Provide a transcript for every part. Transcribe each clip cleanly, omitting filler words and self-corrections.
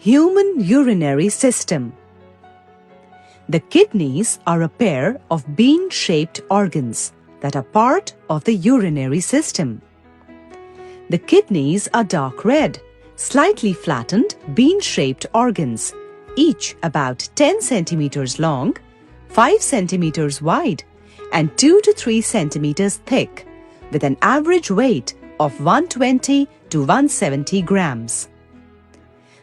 Human urinary system. The kidneys are a pair of bean-shaped organs that are part of the urinary system. The kidneys are dark red, slightly flattened, bean-shaped organs, each about 10 centimeters long, 5 centimeters wide, and 2 to 3 centimeters thick, with an average weight of 120 to 170 grams.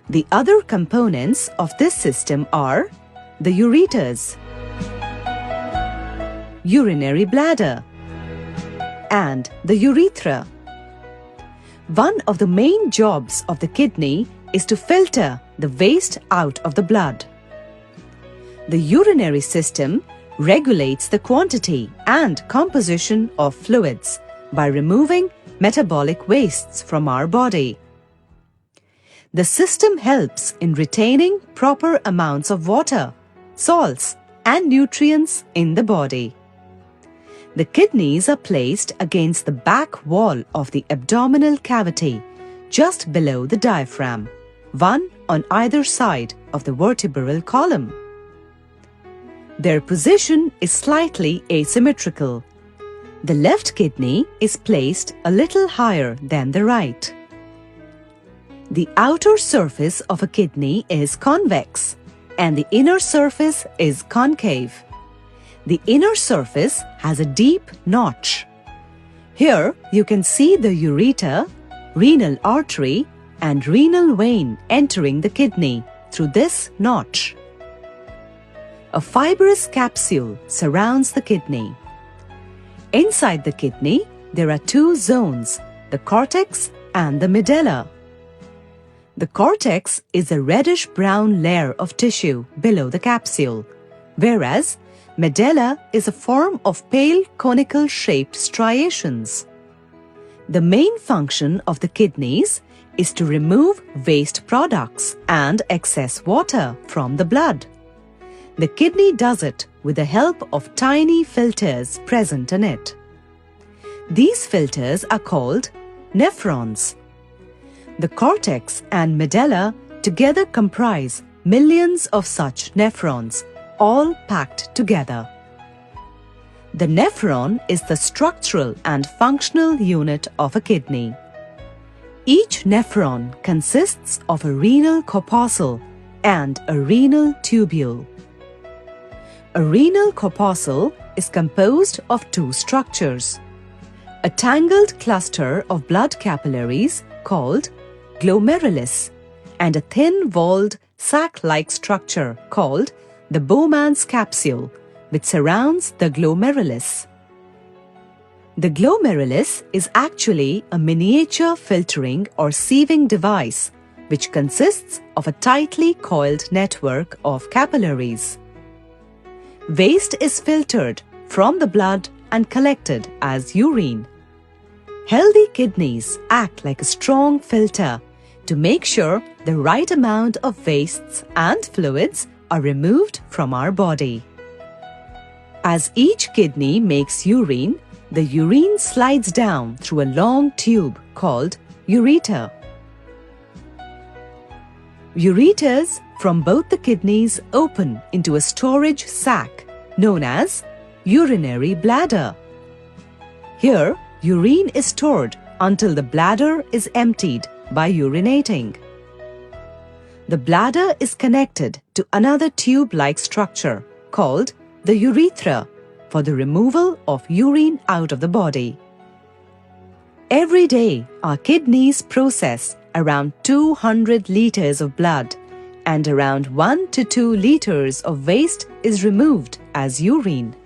The other components of this system are the ureters, urinary bladder, and the urethra. One of the main jobs of the kidney is to filter the waste out of the blood. The urinary system regulates the quantity and composition of fluids by removing metabolic wastes from our body. The system helps in retaining proper amounts of water, salts, and nutrients in the body. The kidneys are placed against the back wall of the abdominal cavity, just below the diaphragm, one on either side of the vertebral column. Their position is slightly asymmetrical. The left kidney is placed a little higher than the right. The outer surface of a kidney is convex and the inner surface is concave. The inner surface has a deep notch. Here you can see the ureter, renal artery, and renal vein entering the kidney through this notch. A fibrous capsule surrounds the kidney. Inside the kidney, there are two zones, the cortex and the medulla. The cortex is a reddish-brown layer of tissue below the capsule, whereas medulla is a form of pale conical-shaped striations. The main function of the kidneys is to remove waste products and excess water from the blood. The kidney does it with the help of tiny filters present in it. These filters are called nephrons. The cortex and medulla together comprise millions of such nephrons, all packed together. The nephron is the structural and functional unit of a kidney. Each nephron consists of a renal corpuscle and a renal tubule. A renal corpuscle is composed of two structures: a tangled cluster of blood capillaries called glomerulus and a thin-walled sac-like structure called the Bowman's capsule, which surrounds the glomerulus. The glomerulus is actually a miniature filtering or sieving device which consists of a tightly coiled network of capillaries. Waste is filtered from the blood and collected as urine. Healthy kidneys act like a strong filter to make sure the right amount of wastes and fluids are removed from our body. As each kidney makes urine, the urine slides down through a long tube called ureter. Ureters from both the kidneys open into a storage sac known as urinary bladder. Here, urine is stored until the bladder is emptied by urinating. The bladder is connected to another tube-like structure called the urethra for the removal of urine out of the body. Every day, our kidneys process around 200 liters of blood and around 1 to 2 liters of waste is removed as urine.